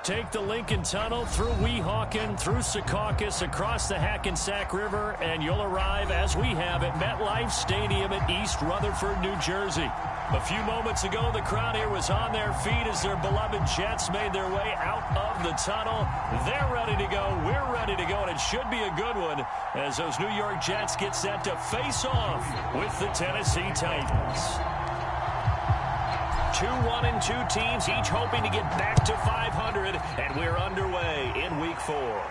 Take the Lincoln Tunnel through Weehawken, through Secaucus, across the Hackensack River, and you'll arrive, as we have, at MetLife Stadium at East Rutherford, New Jersey. A few moments ago, the crowd here was on their feet as their beloved Jets made their way out of the tunnel. They're ready to go. We're ready to go, and it should be a good one as those New York Jets get set to face off with the Tennessee Titans. 2-1-2 teams, each hoping to get back to 500, and we're underway in Week 4.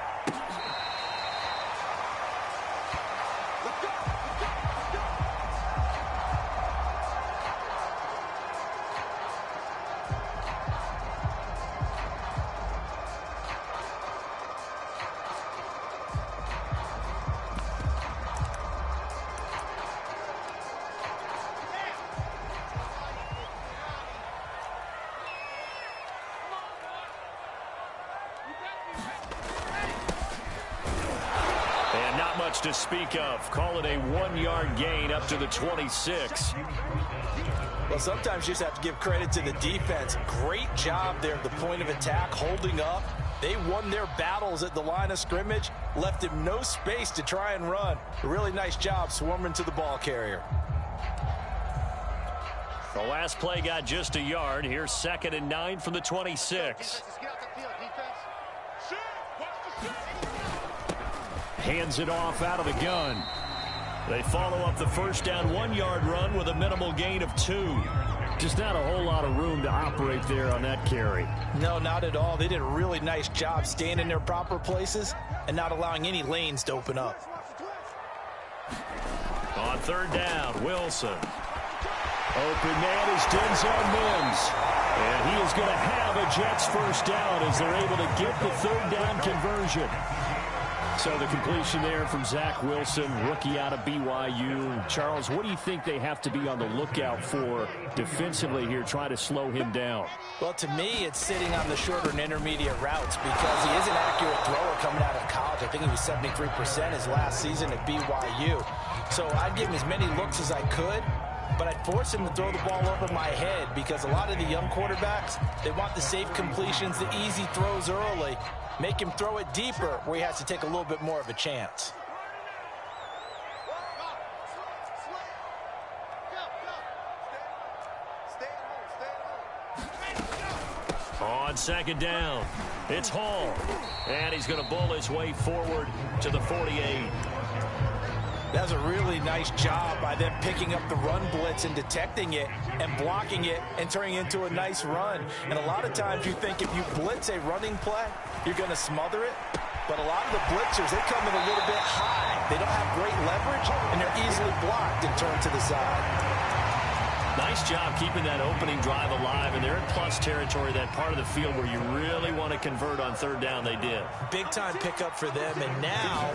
To speak of. Call it a 1-yard gain up to the 26. Well, sometimes you just have to give credit to the defense. Great job there at the point of attack, holding up. They won their battles at the line of scrimmage, left him no space to try and run. A really nice job swarming to the ball carrier. The last play got just a yard. Here's 2nd and 9 from the 26. Hands it off out of the gun. They follow up the first down 1-yard run with a minimal gain of 2. Just not a whole lot of room to operate there on that carry. No, not at all. They did a really nice job staying in their proper places and not allowing any lanes to open up. On 3rd down, Wilson. Open man is Denzel Mims. And he is going to have a Jets first down as they're able to get the 3rd down conversion. So the completion there from Zach Wilson, rookie out of BYU. Charles, what do you think they have to be on the lookout for defensively here, trying to slow him down? Well, to me, it's sitting on the shorter and intermediate routes because he is an accurate thrower coming out of college. I think he was 73% his last season at BYU. So I'd give him as many looks as I could, but I'd force him to throw the ball over my head because a lot of the young quarterbacks, they want the safe completions, the easy throws early. Make him throw it deeper where he has to take a little bit more of a chance. On 2nd down, it's Hall. And he's going to bull his way forward to the 48. That's a really nice job by them picking up the run blitz and detecting it and blocking it and turning it into a nice run. And a lot of times you think if you blitz a running play, you're going to smother it. But a lot of the blitzers, they come in a little bit high. They don't have great leverage, and they're easily blocked and turned to the side. Nice job keeping that opening drive alive, and they're in plus territory, that part of the field where you really want to convert on 3rd down. They did. Big time pickup for them, and now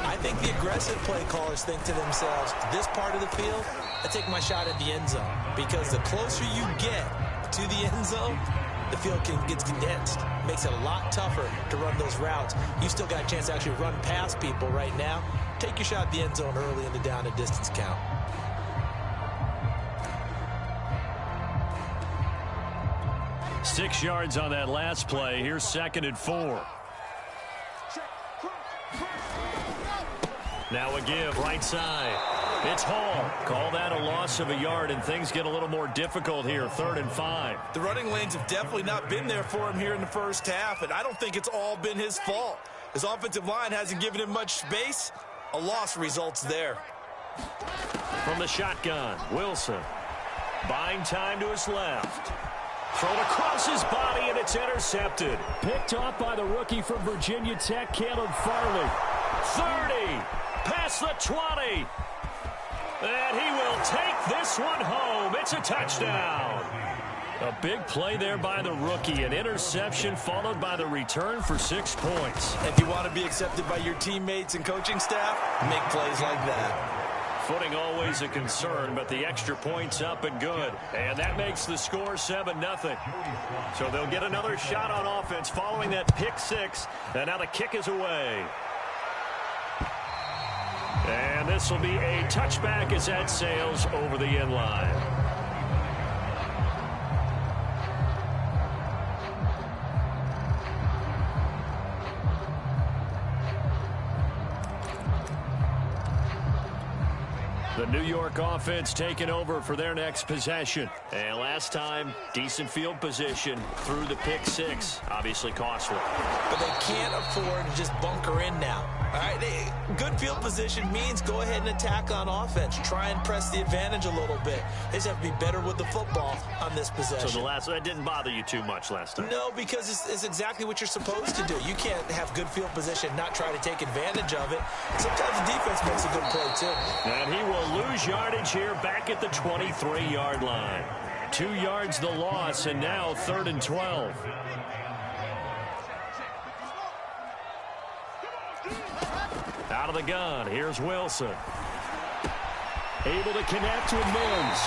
I think the aggressive play callers think to themselves, this part of the field, I take my shot at the end zone, because the closer you get to the end zone, the field gets condensed. Makes it a lot tougher to run those routes. You still got a chance to actually run past people right now. Take your shot at the end zone early in the down and distance count. Six yards on that last play. Here's 2nd and 4. Now a give, right side. It's Hall. Call that a loss of a yard, and things get a little more difficult here. 3rd and 5. The running lanes have definitely not been there for him here in the first half, and I don't think it's all been his fault. His offensive line hasn't given him much space. A loss results there. From the shotgun, Wilson. Buying time to his left. Thrown across his body, and it's intercepted. Picked off by the rookie from Virginia Tech, Caleb Farley. 30, past the 20. And he will take this one home. It's a touchdown. A big play there by the rookie. An interception followed by the return for 6 points. If you want to be accepted by your teammates and coaching staff, make plays like that. Footing always a concern, but the extra point's up and good. And that makes the score 7-0. So they'll get another shot on offense following that pick 6. And now the kick is away. And this will be a touchback as that sails over the end line. The New York offense taking over for their next possession. And last time, decent field position through the pick six. Obviously costly. But they can't afford to just bunker in now. All right, good field position means go ahead and attack on offense. Try and press the advantage a little bit. They just have to be better with the football on this possession. So that didn't bother you too much last time? No, because it's exactly what you're supposed to do. You can't have good field position, not try to take advantage of it. Sometimes the defense makes a good play, too. And he will lose yardage here back at the 23-yard line. 2 yards the loss, and now 3rd and 12. Out of the gun, here's Wilson. Able to connect with Mims.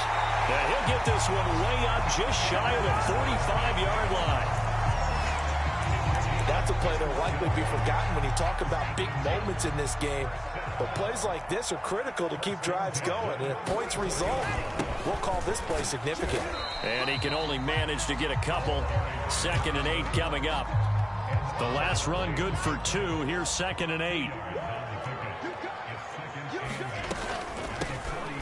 And he'll get this one way up just shy of the 45-yard line. That's a play that will likely be forgotten when you talk about big moments in this game. But plays like this are critical to keep drives going. And if points result, we'll call this play significant. And he can only manage to get a couple. 2nd and 8 coming up. The last run good for 2. Here's 2nd and 8.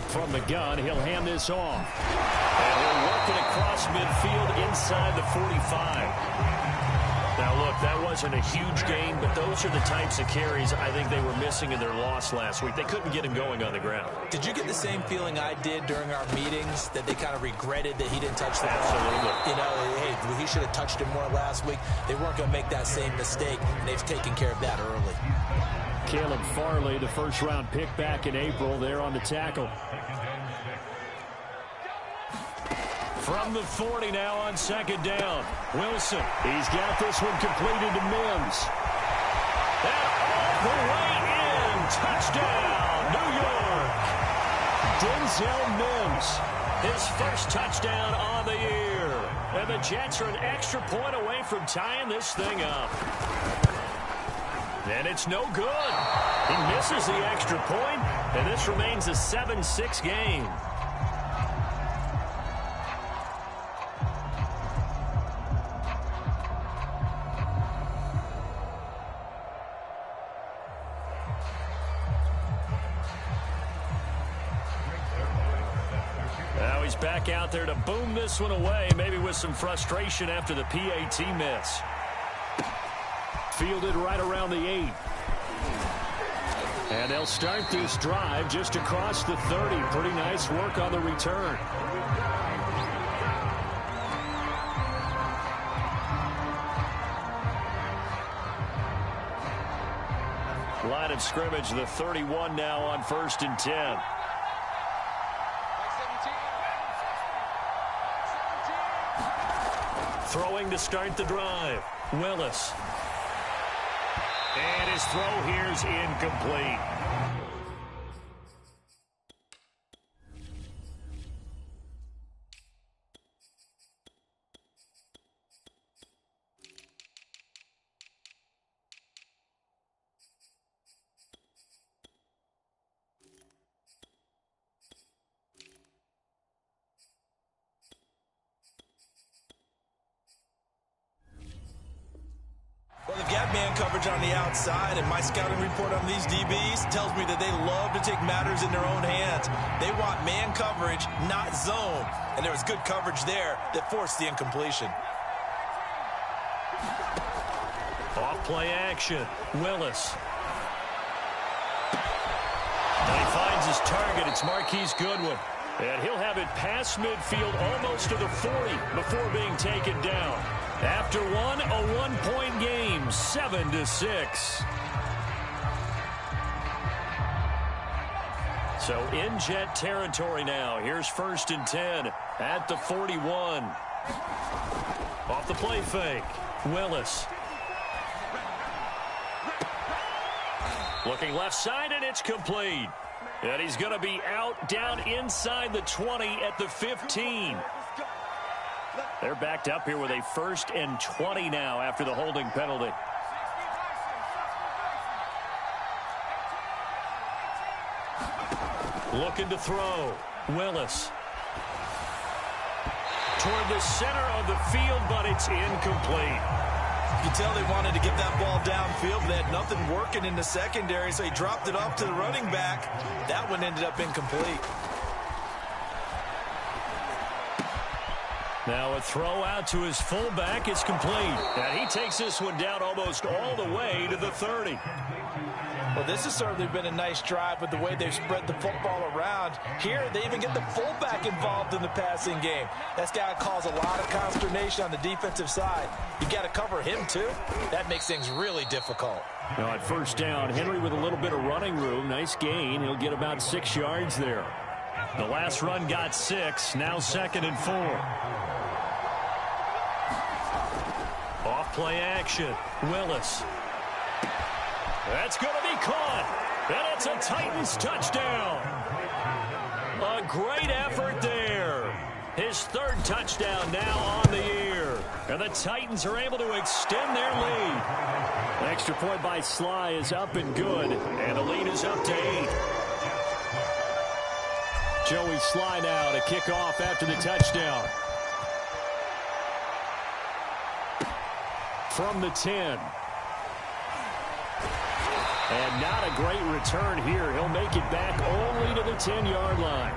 From the gun, he'll hand this off. And he'll work it across midfield inside the 45. Now, look, that wasn't a huge gain, but those are the types of carries I think they were missing in their loss last week. They couldn't get him going on the ground. Did you get the same feeling I did during our meetings, that they kind of regretted that he didn't touch the ball? Absolutely. You know, hey, he should have touched it more last week. They weren't going to make that same mistake, and they've taken care of that early. Caleb Farley, the first-round pick back in April, there on the tackle. From the 40 now on 2nd down. Wilson, he's got this one completed to Mims. And all the way in. Touchdown, New York. Denzel Mims, his first touchdown on the year. And the Jets are an extra point away from tying this thing up. And it's no good. He misses the extra point, and this remains a 7-6 game. Now he's back out there to boom this one away, maybe with some frustration after the PAT miss. Fielded right around the 8. And they'll start this drive just across the 30. Pretty nice work on the return. Line of scrimmage, the 31 now on 1st and 10. Throwing to start the drive. Willis. And his throw here's incomplete. Well, the gap man coverage on the outside, and my scouting report on these DBs tells me that they love to take matters in their own hands. They want man coverage, not zone. And there was good coverage there that forced the incompletion. Off play action. Willis. And he finds his target. It's Marquise Goodwin. And he'll have it past midfield almost to the 40 before being taken down. After one, a one-point game, 7-6. So in Jet territory now. Here's 1st and 10 at the 41. Off the play fake. Willis. Looking left side, and it's complete. And he's going to be out down inside the 20 at the 15. They're backed up here with a 1st and 20 now after the holding penalty. Looking to throw. Willis. Toward the center of the field, but it's incomplete. You can tell they wanted to get that ball downfield, but they had nothing working in the secondary, so he dropped it off to the running back. That one ended up incomplete. Now a throw out to his fullback is complete. And he takes this one down almost all the way to the 30. Well, this has certainly been a nice drive with the way they've spread the football around. Here, they even get the fullback involved in the passing game. That's got to cause a lot of consternation on the defensive side. You got to cover him, too. That makes things really difficult. Now at first down, Henry with a little bit of running room. Nice gain. He'll get about 6 yards there. The last run got 6. Now 2nd and 4. Off play action. Willis. That's going to be caught. And it's a Titans touchdown. A great effort there. His 3rd touchdown now on the year. And the Titans are able to extend their lead. The extra point by Sly is up and good. And the lead is up to 8. Joey Sly now to kick off after the touchdown. From the 10. And not a great return here. He'll make it back only to the 10-yard line.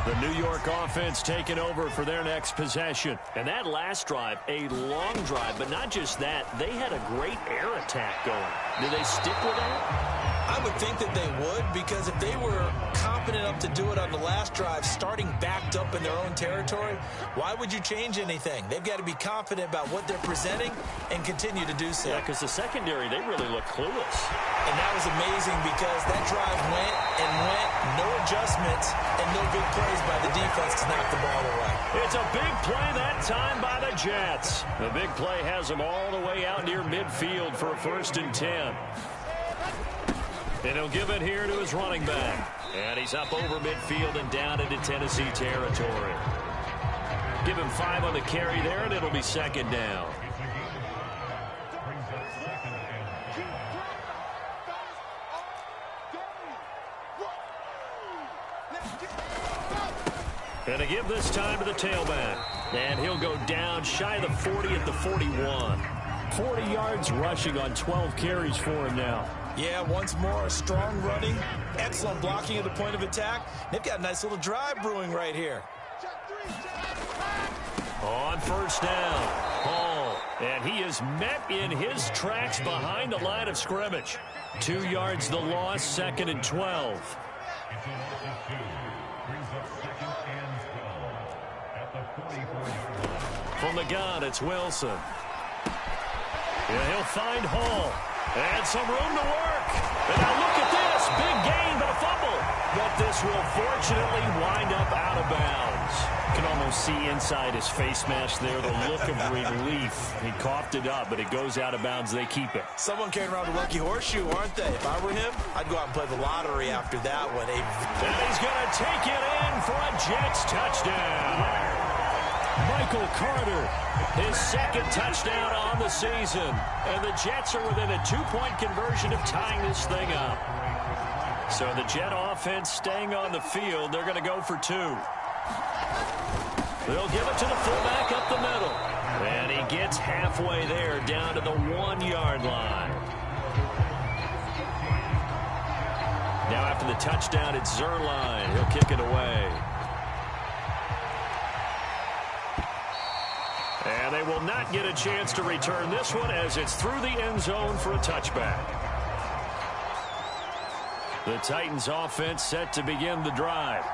The New York offense taking over for their next possession. And that last drive, a long drive, but not just that. They had a great air attack going. Do they stick with that? I would think that they would, because if they were confident enough to do it on the last drive, starting backed up in their own territory, why would you change anything? They've got to be confident about what they're presenting and continue to do so. Yeah, because the secondary, they really look clueless. And that was amazing because that drive went and went, no adjustments, and no big plays by the defense to knock the ball away. It's a big play that time by the Jets. The big play has them all the way out near midfield for a 1st and 10. And he'll give it here to his running back. And he's up over midfield and down into Tennessee territory. Give him 5 on the carry there, and it'll be 2nd down. And to give this time to the tailback. And he'll go down shy of the 40 at the 41. 40 yards rushing on 12 carries for him now. Yeah, once more, strong running, excellent blocking at the point of attack. They've got a nice little drive brewing right here. On 1st down, Hall. And he is met in his tracks behind the line of scrimmage. 2 yards the loss, 2nd and 12. From the gun, it's Wilson. Yeah, he'll find Hall. And some room to work. And now look at this. Big gain, but a fumble. But this will fortunately wind up out of bounds. You can almost see inside his face mask there the look of relief. He coughed it up, but it goes out of bounds. They keep it. Someone carrying around a lucky horseshoe, aren't they? If I were him, I'd go out and play the lottery after that one. And he's going to take it in for a Jets touchdown. Michael Carter, his 2nd touchdown on the season. And the Jets are within a 2-point conversion of tying this thing up. So the Jet offense staying on the field. They're going to go for 2. They'll give it to the fullback up the middle. And he gets halfway there down to the 1-yard line. Now after the touchdown, it's Zuerlein. He'll kick it away. And they will not get a chance to return this one as it's through the end zone for a touchback. The Titans offense set to begin the drive.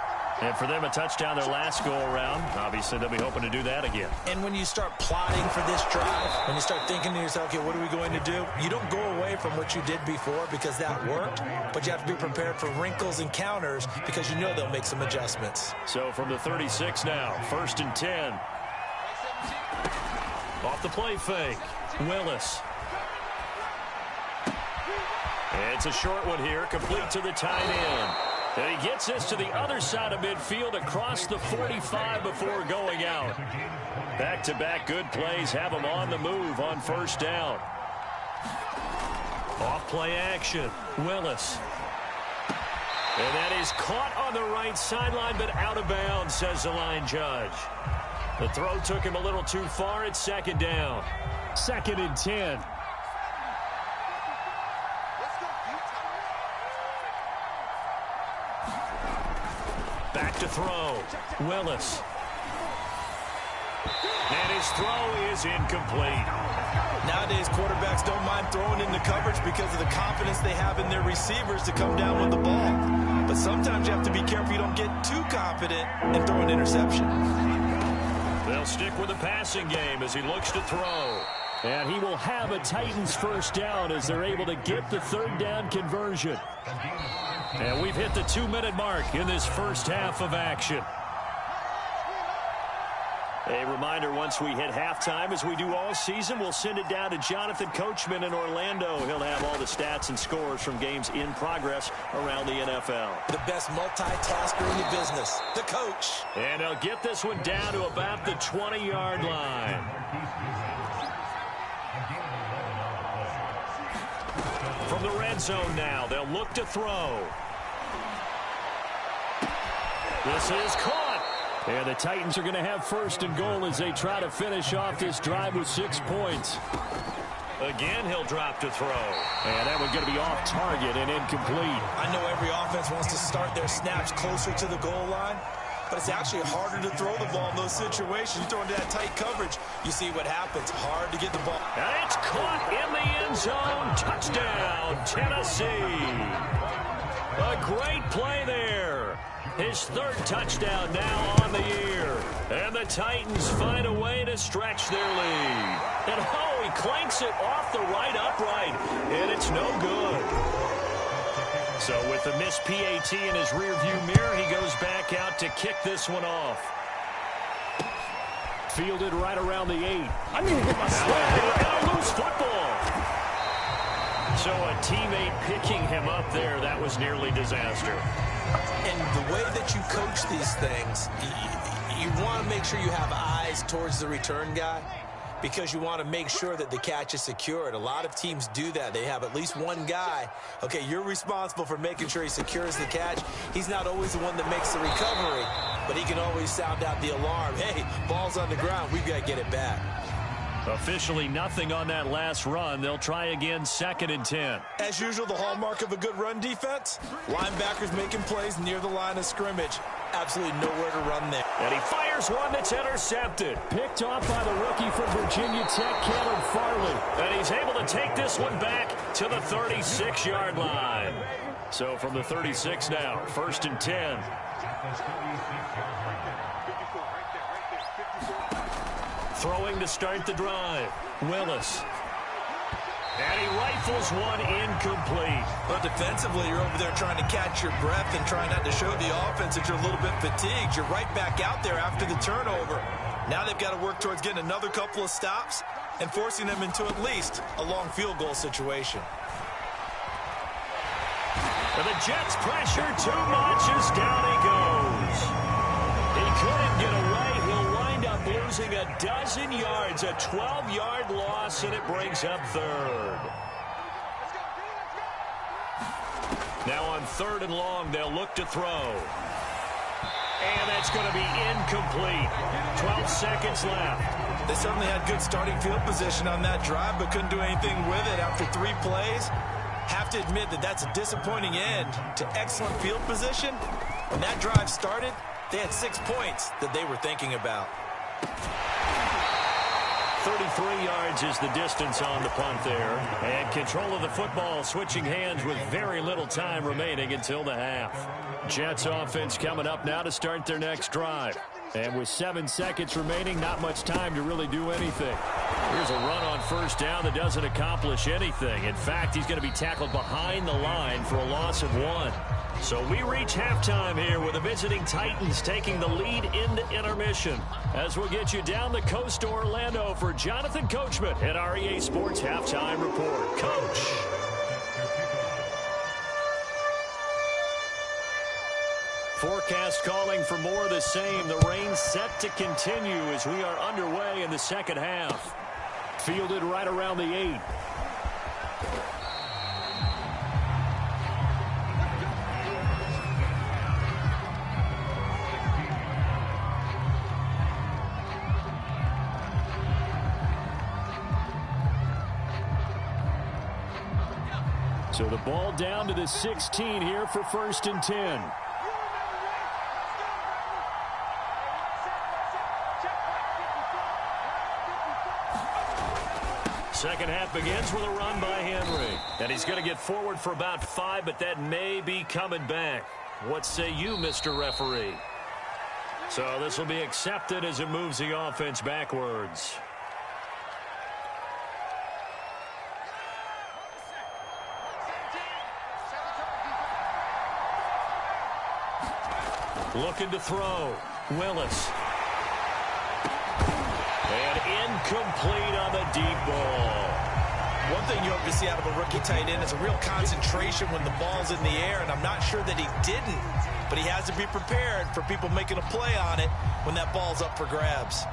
And for them, a touchdown their last go-around. Obviously, they'll be hoping to do that again. And when you start plotting for this drive, when you start thinking to yourself, okay, what are we going to do? You don't go away from what you did before because that worked, but you have to be prepared for wrinkles and counters because you know they'll make some adjustments. So from the 36 now, 1st and 10. Off the play fake, Willis. It's a short one here, complete to the tight end. And he gets this to the other side of midfield across the 45 before going out. Back-to-back good plays have him on the move on 1st down. Off play action, Willis. And that is caught on the right sideline, but out of bounds, says the line judge. The throw took him a little too far. It's second down. 2nd and 10. Back to throw. Willis. And his throw is incomplete. Nowadays, quarterbacks don't mind throwing into coverage because of the confidence they have in their receivers to come down with the ball. But sometimes you have to be careful you don't get too confident and throw an interception. They'll stick with the passing game as he looks to throw. And he will have a Titans first down as they're able to get the 3rd down conversion. And we've hit the 2-minute mark in this first half of action. A reminder, once we hit halftime, as we do all season, we'll send it down to Jonathan Coachman in Orlando. He'll have all the stats and scores from games in progress around the NFL. The best multitasker in the business, the coach. And they'll get this one down to about the 20-yard line. From the red zone now, they'll look to throw. This is caught. And the Titans are going to have 1st and goal as they try to finish off this drive with 6 points. Again, he'll drop to throw. And that one's going to be off target and incomplete. I know every offense wants to start their snaps closer to the goal line, but it's actually harder to throw the ball in those situations. You throw into that tight coverage, you see what happens. Hard to get the ball. And it's caught in the end zone. Touchdown, Tennessee. A great play there. His 3rd touchdown now on the year. And the Titans find a way to stretch their lead. And he clanks it off the right upright. And it's no good. So with the missed PAT in his rearview mirror, he goes back out to kick this one off. Fielded right around the 8. I need to get my slide. And a loose football. So a teammate picking him up there, that was nearly disaster. And the way that you coach these things, you want to make sure you have eyes towards the return guy because you want to make sure that the catch is secured. A lot of teams do that. They have at least one guy. Okay, you're responsible for making sure he secures the catch. He's not always the one that makes the recovery, but he can always sound out the alarm. Hey, ball's on the ground. We've got to get it back. Officially nothing on that last run. They'll try again 2nd and 10. As usual, the hallmark of a good run defense, linebackers making plays near the line of scrimmage. Absolutely nowhere to run there. And he fires one that's intercepted. Picked off by the rookie from Virginia Tech, Caleb Farley. And he's able to take this one back to the 36-yard line. So from the 36 now, 1st and 10. Throwing to start the drive. Willis. And he rifles one incomplete. But defensively, you're over there trying to catch your breath and trying not to show the offense that you're a little bit fatigued. You're right back out there after the turnover. Now they've got to work towards getting another couple of stops and forcing them into at least a long field goal situation. And the Jets pressure too much as down he goes. He couldn't get away. He'll wind up losing a dozen yards, a 12-yard loss, and it brings up 3rd. Now on 3rd and long, they'll look to throw. And that's going to be incomplete. 12 seconds left. They certainly had good starting field position on that drive, but couldn't do anything with it after 3 plays. Have to admit that that's a disappointing end to excellent field position. When that drive started, they had 6 points that they were thinking about. 33 yards is the distance on the punt there. And control of the football switching hands with very little time remaining until the half. Jets offense coming up now to start their next drive. And with 7 seconds remaining, not much time to really do anything. Here's a run on 1st down that doesn't accomplish anything. In fact, he's going to be tackled behind the line for a loss of 1. So we reach halftime here with the visiting Titans taking the lead into intermission. As we'll get you down the coast to Orlando for Jonathan Coachman at REA Sports Halftime Report. Coach. Forecast calling for more of the same. The rain set to continue as we are underway in the second half. Fielded right around the 8. So the ball down to the 16 here for 1st and 10. Second half begins with a run by Henry. And he's going to get forward for about 5, but that may be coming back. What say you, Mr. Referee? So this will be accepted as it moves the offense backwards. Looking to throw. Willis. And incomplete on the deep ball. One thing you hope to see out of a rookie tight end is a real concentration when the ball's in the air, and I'm not sure that he didn't, but he has to be prepared for people making a play on it when that ball's up for grabs.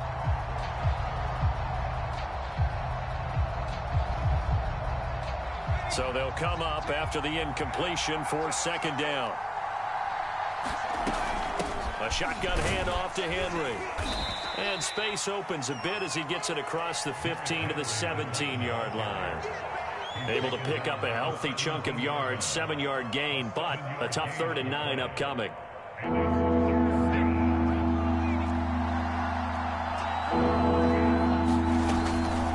So they'll come up after the incompletion for 2nd down. A shotgun handoff to Henry. And space opens a bit as he gets it across the 15 to the 17-yard line. Able to pick up a healthy chunk of yards, 7-yard gain, but a tough 3rd and 9 upcoming.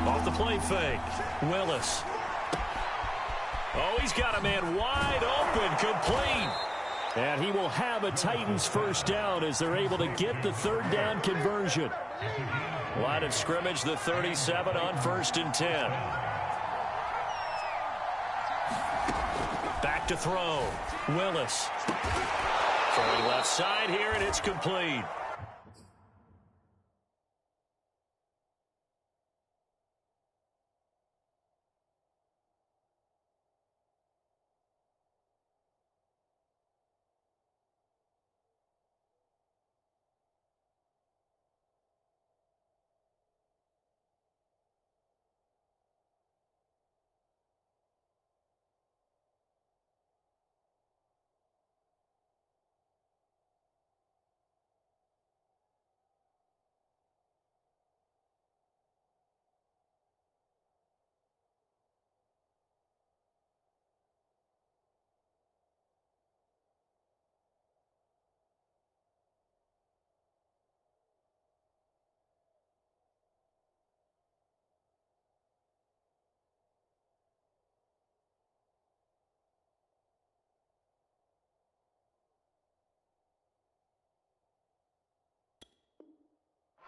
Off the play fake. Willis. Oh, he's got a man wide open, complete. And he will have a Titans 1st down as they're able to get the 3rd down conversion. Line of scrimmage, the 37 on 1st and 10. Back to throw. Willis. Throwing left side here, and it's complete.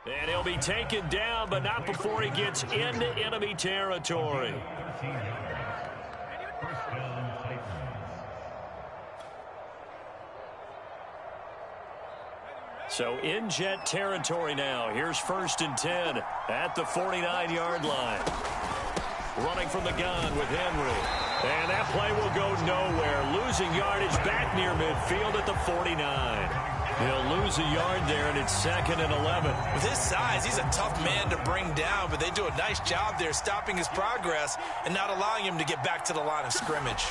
And he'll be taken down, but not before he gets into enemy territory. So in Jet territory now. Here's 1st and 10 at the 49-yard line. Running from the gun with Henry. And that play will go nowhere. Losing yardage back near midfield at the 49. He'll lose a yard there, and it's 2nd and 11. With his size, he's a tough man to bring down, but they do a nice job there stopping his progress and not allowing him to get back to the line of scrimmage.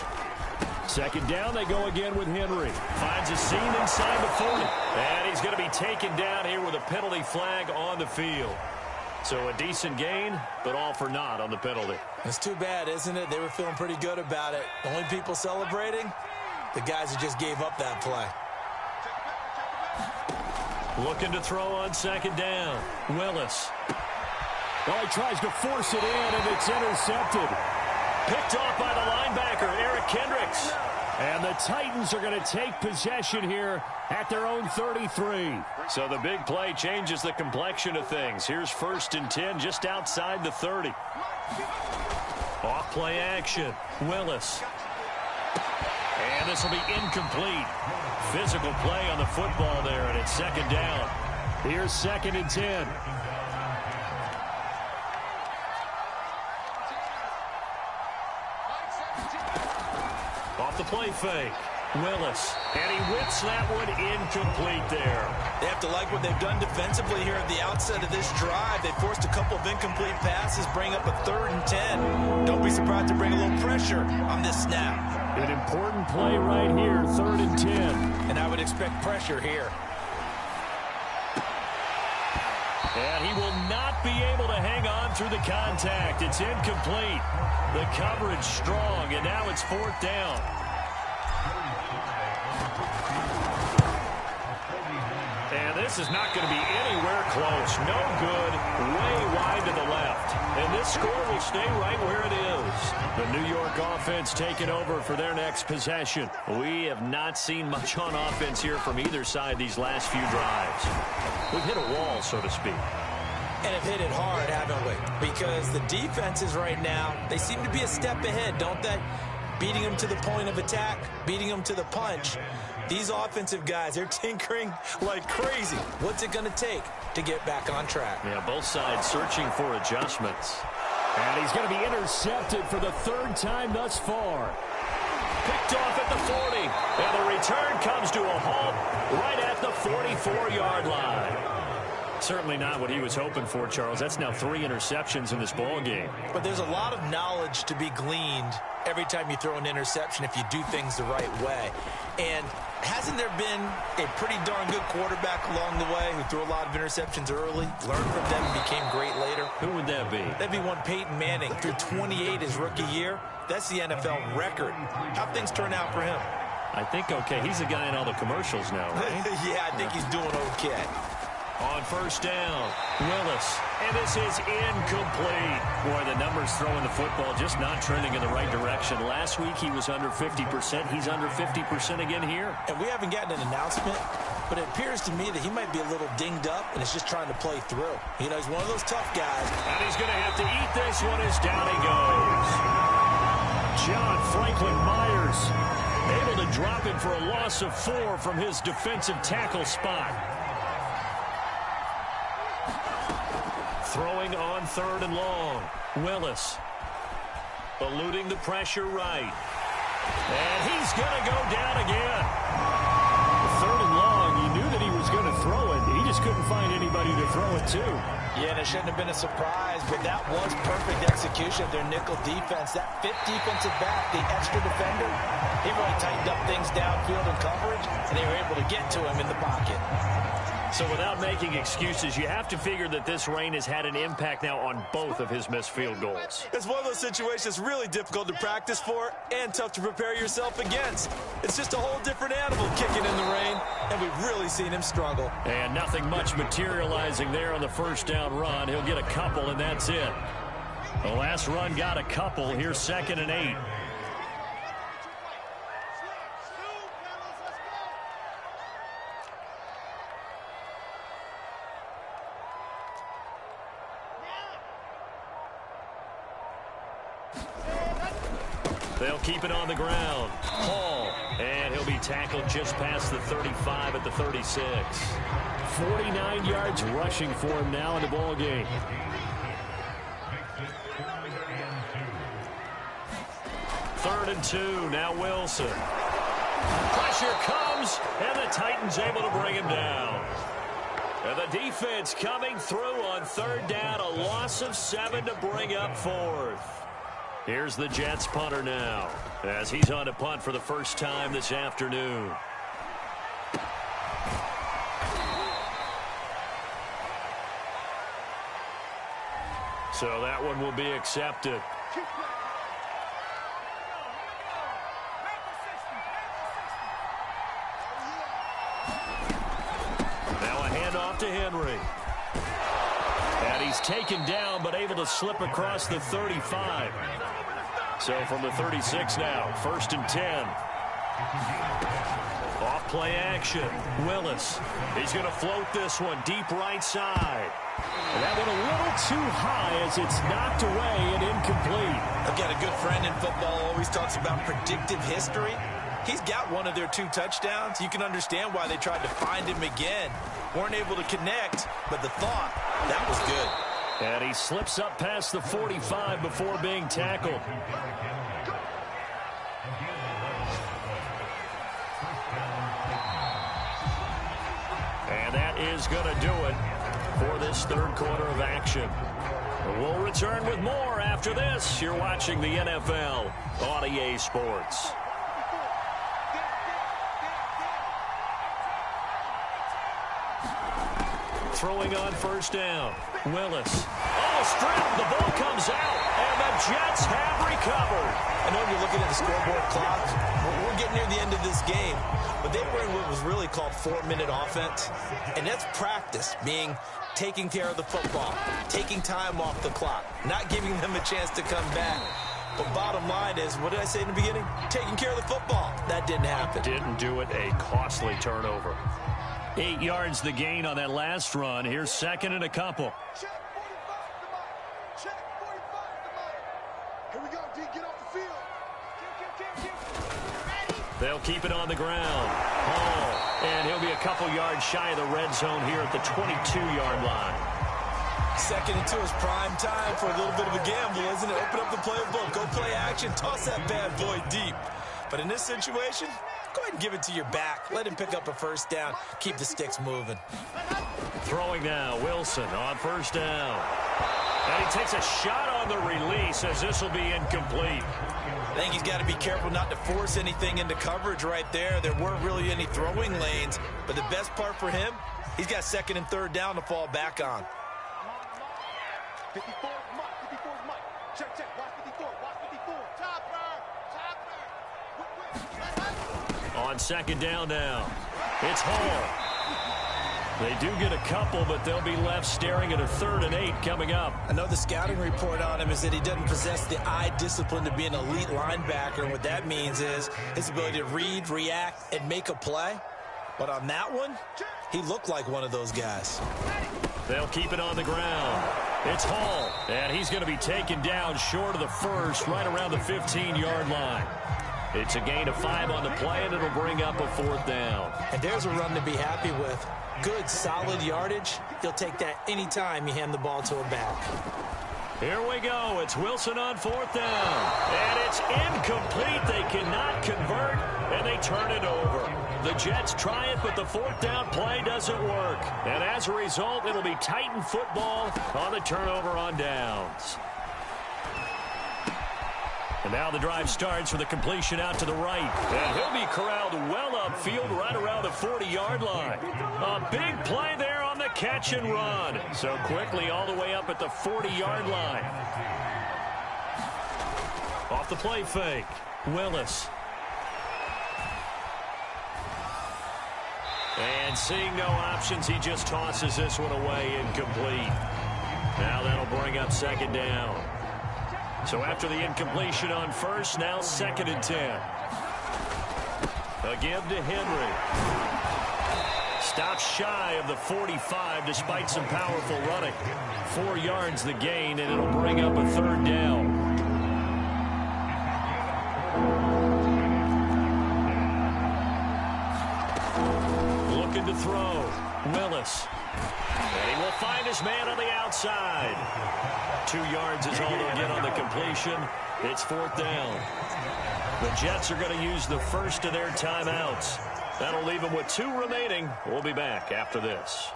2nd down, they go again with Henry. Finds a seam inside the 40. And he's going to be taken down here with a penalty flag on the field. So a decent gain, but all for naught on the penalty. It's too bad, isn't it? They were feeling pretty good about it. The only people celebrating, the guys who just gave up that play. Looking to throw on 2nd down. Willis. Well, he tries to force it in, and it's intercepted. Picked off by the linebacker, Eric Kendricks. And the Titans are going to take possession here at their own 33. So the big play changes the complexion of things. Here's 1st and 10 just outside the 30. Off play action. Willis. And this will be incomplete. Physical play on the football there, and it's 2nd down. Here's 2nd and 10. Off the play fake. Willis. And he whips that one incomplete there. They have to like what they've done defensively here at the outset of this drive. They forced a couple of incomplete passes, bring up a 3rd and 10. Don't be surprised to bring a little pressure on this snap. An important play right here, 3rd and 10. And I would expect pressure here. And he will not be able to hang on through the contact. It's incomplete. The coverage strong, and now it's 4th down. And this is not going to be anywhere close. No good. Way wide to the left. And this score will stay right where it is. The New York offense taking over for their next possession. We have not seen much on offense here from either side these last few drives. We've hit a wall, so to speak. And have hit it hard, haven't we? Because the defenses right now, they seem to be a step ahead, don't they? Beating them to the point of attack, beating them to the punch. These offensive guys, they're tinkering like crazy. What's it going to take to get back on track? Yeah, both sides searching for adjustments. And he's going to be intercepted for the 3rd time thus far. Picked off at the 40. And the return comes to a halt right at the 44-yard line. Certainly not what he was hoping for, Charles. That's now 3 interceptions in this ball game. But there's a lot of knowledge to be gleaned every time you throw an interception if you do things the right way. And hasn't there been a pretty darn good quarterback along the way who threw a lot of interceptions early, learned from them, and became great later? Who would that be? That'd be one Peyton Manning. Threw 28 his rookie year. That's the NFL record. How'd things turn out for him? I think okay. He's the guy in all the commercials now, right? Yeah, I think he's doing okay. On 1st down, Willis. And this is incomplete. Boy, the numbers throwing the football just not trending in the right direction. Last week he was under 50%. He's under 50% again here. And we haven't gotten an announcement, but it appears to me that he might be a little dinged up and is just trying to play through. You know, he's one of those tough guys. And he's going to have to eat this one as down he goes. John Franklin Myers able to drop him for a loss of 4 from his defensive tackle spot. Throwing on 3rd and long. Willis eluding the pressure right. And he's going to go down again. 3rd and long, you knew that he was going to throw it. He just couldn't find anybody to throw it to. Yeah, and it shouldn't have been a surprise, but that was perfect execution of their nickel defense. That 5th defensive back, the extra defender, he really tightened up things downfield in coverage, and they were able to get to him in the pocket. So without making excuses, you have to figure that this rain has had an impact now on both of his missed field goals. It's one of those situations really difficult to practice for and tough to prepare yourself against. It's just a whole different animal kicking in the rain, and we've really seen him struggle. And nothing much materializing there on the 1st down run. He'll get a couple, and that's it. The last run got a couple. Here's 2nd and 8. They'll keep it on the ground. Hall, and he'll be tackled just past the 35 at the 36. 49 yards rushing for him now in the ball game. Third and 2, now Wilson. Pressure comes, and the Titans able to bring him down. And the defense coming through on 3rd down, a loss of 7 to bring up 4th. Here's the Jets punter now, as he's on to punt for the first time this afternoon. So that one will be accepted. Now a handoff to Henry. And he's taken down, but able to slip across the 35. So from the 36 now, 1st and 10. Off play action. Willis. He's going to float this one deep right side. And that one a little too high as it's knocked away and incomplete. I've got a good friend in football, always talks about predictive history. He's got one of their 2 touchdowns. You can understand why they tried to find him again. Weren't able to connect, but the thought, that was good. And he slips up past the 45 before being tackled. And that is going to do it for this 3rd quarter of action. We'll return with more after this. You're watching the NFL on EA Sports. Throwing on first down. Willis. Oh, a strip. The ball comes out, and the Jets have recovered. I know you're looking at the scoreboard clock. We're getting near the end of this game, but they were in what was really called 4-minute offense, and that's practice, meaning taking care of the football, taking time off the clock, not giving them a chance to come back. But bottom line is, what did I say in the beginning? Taking care of the football. That didn't happen. Didn't do it. A costly turnover. 8 yards the gain on that last run. Here's second and a couple. Check 45 to Mike. Check 45 to Mike. Here we go, D. Get off the field. They'll keep it on the ground. Hall. And he'll be a couple yards shy of the red zone here at the 22-yard line. Second and 2 is prime time for a little bit of a gamble, isn't it? Open up the playbook. Go play action. Toss that bad boy deep. But in this situation, go ahead and give it to your back. Let him pick up a first down. Keep the sticks moving. Throwing now, Wilson on first down. And he takes a shot on the release as this will be incomplete. I think he's got to be careful not to force anything into coverage right there. There weren't really any throwing lanes. But the best part for him, he's got second and third down to fall back on. 54 is Mike. 54 is Mike. Check, check. Watch 54. Watch 54. Chopper. On second down now, it's Hall. They do get a couple, but they'll be left staring at a 3rd and 8 coming up. I know the scouting report on him is that he doesn't possess the eye discipline to be an elite linebacker. And what that means is his ability to read, react, and make a play. But on that one, he looked like one of those guys. They'll keep it on the ground. It's Hall, and he's going to be taken down short of the first, right around the 15-yard line. It's a gain of 5 on the play, and it'll bring up a 4th down. And there's a run to be happy with. Good, solid yardage. He'll take that anytime you hand the ball to a back. Here we go. It's Wilson on 4th down. And it's incomplete. They cannot convert, and they turn it over. The Jets try it, but the 4th down play doesn't work. And as a result, it'll be Titan football on the turnover on downs. And now the drive starts with a completion out to the right. And he'll be corralled well upfield right around the 40-yard line. A big play there on the catch and run. So quickly all the way up at the 40-yard line. Off the play fake, Willis. And seeing no options, he just tosses this one away incomplete. Now that'll bring up second down. So after the incompletion on first, now 2nd and 10. A give to Henry. Stops shy of the 45 despite some powerful running. 4 yards the gain, and it'll bring up a 3rd down. Looking to throw. Willis. And he will find his man on the outside. 2 yards is all they'll get on the completion. It's 4th down. The Jets are going to use the first of their timeouts. That'll leave them with 2 remaining. We'll be back after this.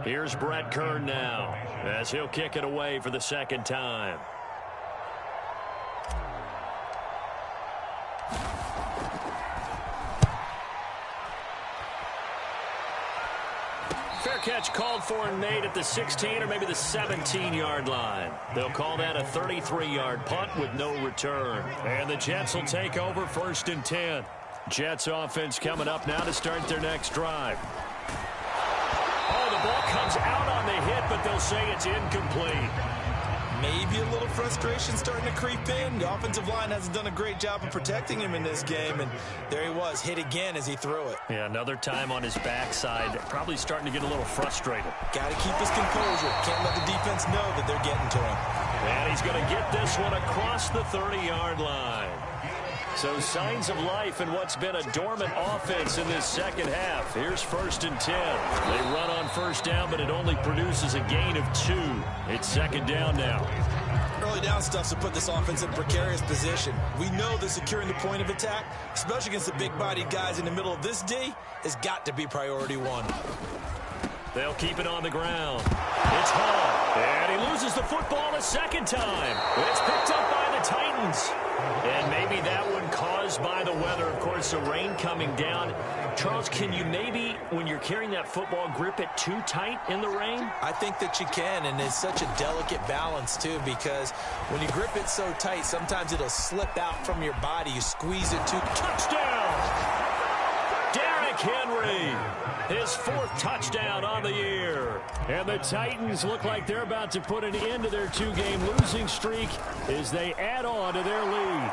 Here's Brett Kern now as he'll kick it away for the 2nd time. Fair catch called for and made at the 16 or maybe the 17-yard line. They'll call that a 33-yard punt with no return. And the Jets will take over 1st and 10. Jets offense coming up now to start their next drive. Oh, the ball comes out on the hit, but they'll say it's incomplete. Maybe a little frustration starting to creep in. The offensive line hasn't done a great job of protecting him in this game, and there he was, hit again as he threw it. Yeah, another time on his backside, probably starting to get a little frustrated. Got to keep his composure. Can't let the defense know that they're getting to him. And he's going to get this one across the 30-yard line. So signs of life in what's been a dormant offense in this second half. Here's 1st and 10. They run on first down, but it only produces a gain of 2. It's 2nd down now. Early down stuff's to put this offense in a precarious position. We know that securing the point of attack, especially against the big-bodied guys in the middle of this D, has got to be priority 1. They'll keep it on the ground. It's Hall. And he loses the football a 2nd time. It's picked up by the Titans. And maybe that one caused by the weather. Of course, the rain coming down. Charles, can you maybe, when you're carrying that football, grip it too tight in the rain? I think that you can, and it's such a delicate balance, too, because when you grip it so tight, sometimes it'll slip out from your body. You squeeze it too. Touchdown! Derrick Henry, his 4th touchdown on the year. And the Titans look like they're about to put an end to their 2-game losing streak as they add on to their lead.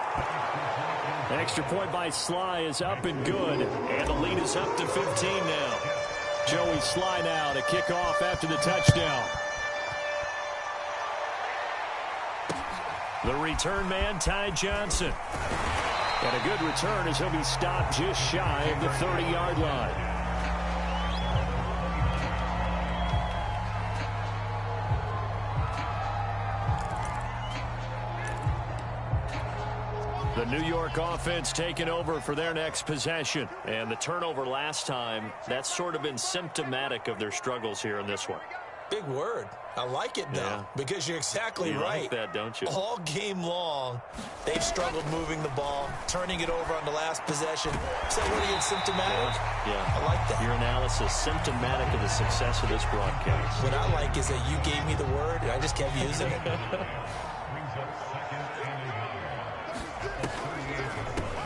An extra point by Sly is up and good, and the lead is up to 15 now. Joey Sly now to kick off after the touchdown. The return man, Ty Johnson. And a good return as he'll be stopped just shy of the 30-yard line. The New York offense taking over for their next possession. And the turnover last time, that's sort of been symptomatic of their struggles here in this one. Big word. I like it, though, because you're exactly right. You like that, don't you? All game long, they've struggled moving the ball, turning it over on the last possession. So what are you, symptomatic? Yeah. I like that. Your analysis, symptomatic of the success of this broadcast. What I like is that you gave me the word, and I just kept using it.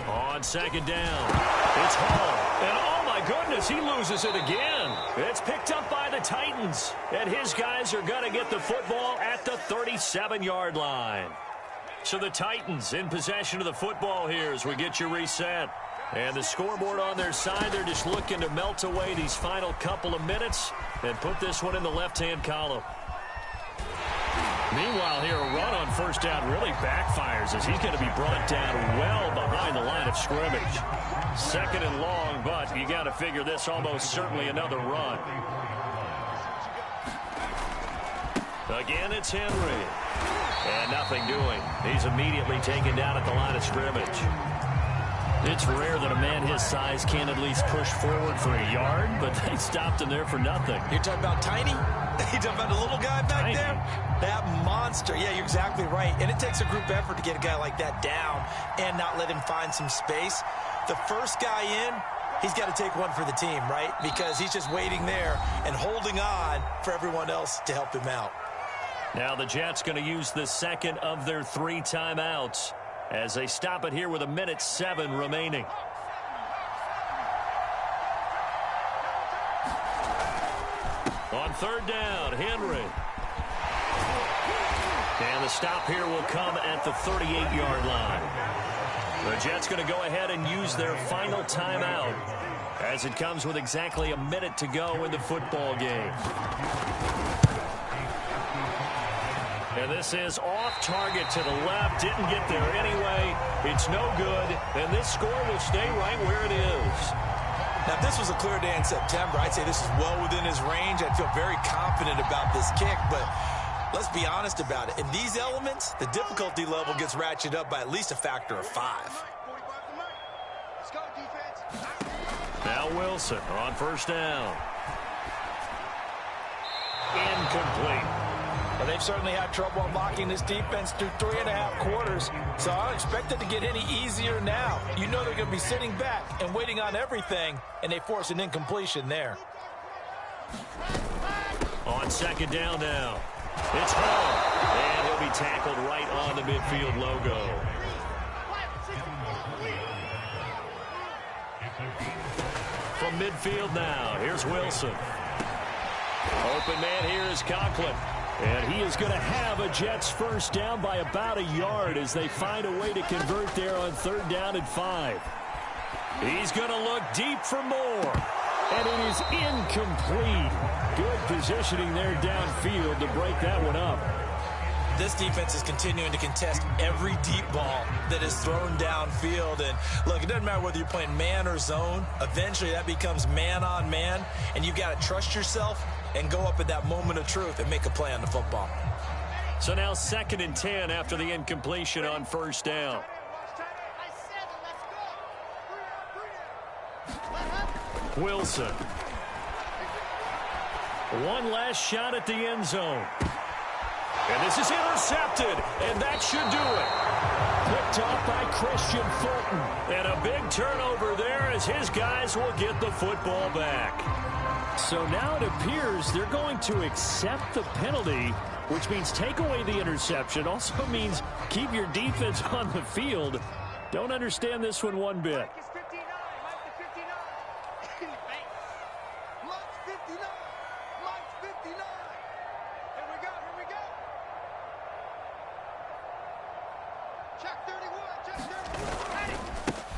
On second down, it's Hall. And oh my goodness, he loses it again. It's picked up by the Titans. And his guys are going to get the football at the 37-yard line. So the Titans in possession of the football here as we get you reset. And the scoreboard on their side, they're just looking to melt away these final couple of minutes and put this one in the left-hand column. Meanwhile, here, a run on first down really backfires as he's going to be brought down well behind the line of scrimmage. 2nd and long, but you got to figure this almost certainly another run. Again, it's Henry. And nothing doing. He's immediately taken down at the line of scrimmage. It's rare that a man his size can at least push forward for a yard, but they stopped him there for nothing. You're talking about Tiny? You're talking about the little guy back there? That monster. Yeah, you're exactly right. And it takes a group effort to get a guy like that down and not let him find some space. The first guy in, he's got to take one for the team, right? Because he's just waiting there and holding on for everyone else to help him out. Now the Jets going to use the 2nd of their 3 timeouts as they stop it here with 1:07 remaining. On 3rd down, Henry. And the stop here will come at the 38-yard line. The Jets going to go ahead and use their final timeout as it comes with exactly 1 minute to go in the football game. And this is off target to the left. Didn't get there anyway. It's no good. And this score will stay right where it is. Now, if this was a clear day in September, I'd say this is well within his range. I'd feel very confident about this kick, but let's be honest about it. In these elements, the difficulty level gets ratcheted up by at least a factor of 5. Let's go, defense. Now Wilson on first down. Incomplete. Well, they've certainly had trouble unlocking this defense through 3.5 quarters, so I don't expect it to get any easier now. You know they're going to be sitting back and waiting on everything, and they force an incompletion there. On second down now, it's Hall, and he'll be tackled right on the midfield logo. From midfield now, here's Wilson. Open man here is Conklin. And he is going to have a Jets first down by about a yard as they find a way to convert there on 3rd down and 5. He's going to look deep for more. And it is incomplete. Good positioning there downfield to break that one up. This defense is continuing to contest every deep ball that is thrown downfield. And look, it doesn't matter whether you're playing man or zone. Eventually that becomes man on man. And you've got to trust yourself and go up at that moment of truth and make a play on the football. So now 2nd and 10 after the incompletion on first down. Wilson. One last shot at the end zone. And This is intercepted, and that should do it. Picked off by Christian Fulton. And a big turnover there as his guys will get the football back. So now it appears they're going to accept the penalty, which means take away the interception. Also means keep your defense on the field. Don't understand this one bit. Mike is 59. Mike is 59. Mike's 59. Mike's 59. Here we go. Here we go. Check 31. Check 31. Ready.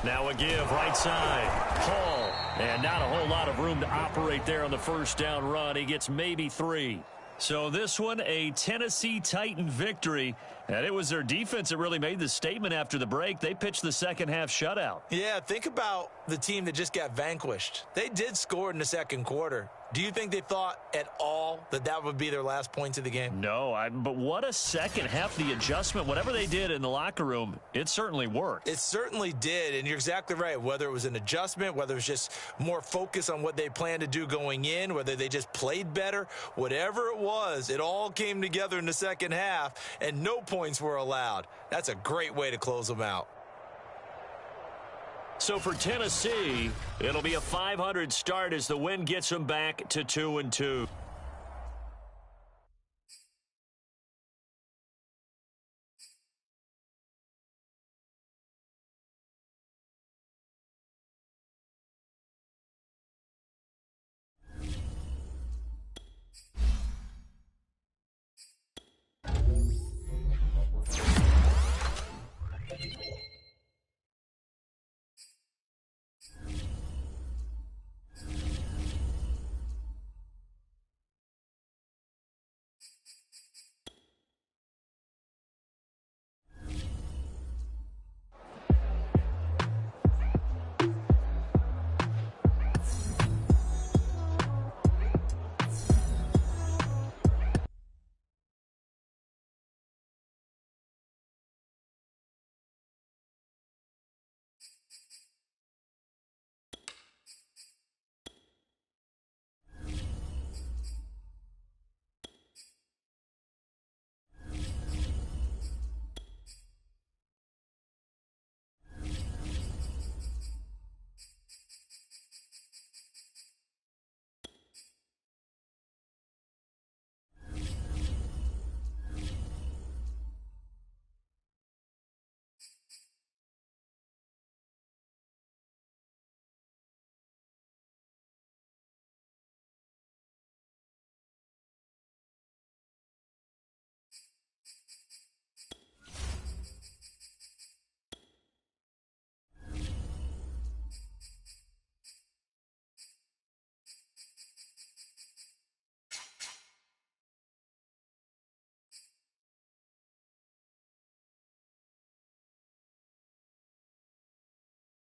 Now a give right side. Hall. And not a whole lot of room to operate there on the first down run. He gets maybe 3. So this one, a Tennessee Titan victory. And it was their defense that really made the statement after the break. They pitched the second half shutout. Yeah, think about the team that just got vanquished. They did score in the second quarter. Do you think they thought at all that that would be their last points of the game? No, but what a second half. The adjustment, whatever they did in the locker room, it certainly worked. It certainly did, and you're exactly right. Whether it was an adjustment, whether it was just more focus on what they planned to do going in, whether they just played better, whatever it was, it all came together in the second half, and no points were allowed. That's a great way to close them out. So for Tennessee, it'll be a 500 start as the win gets them back to 2-2.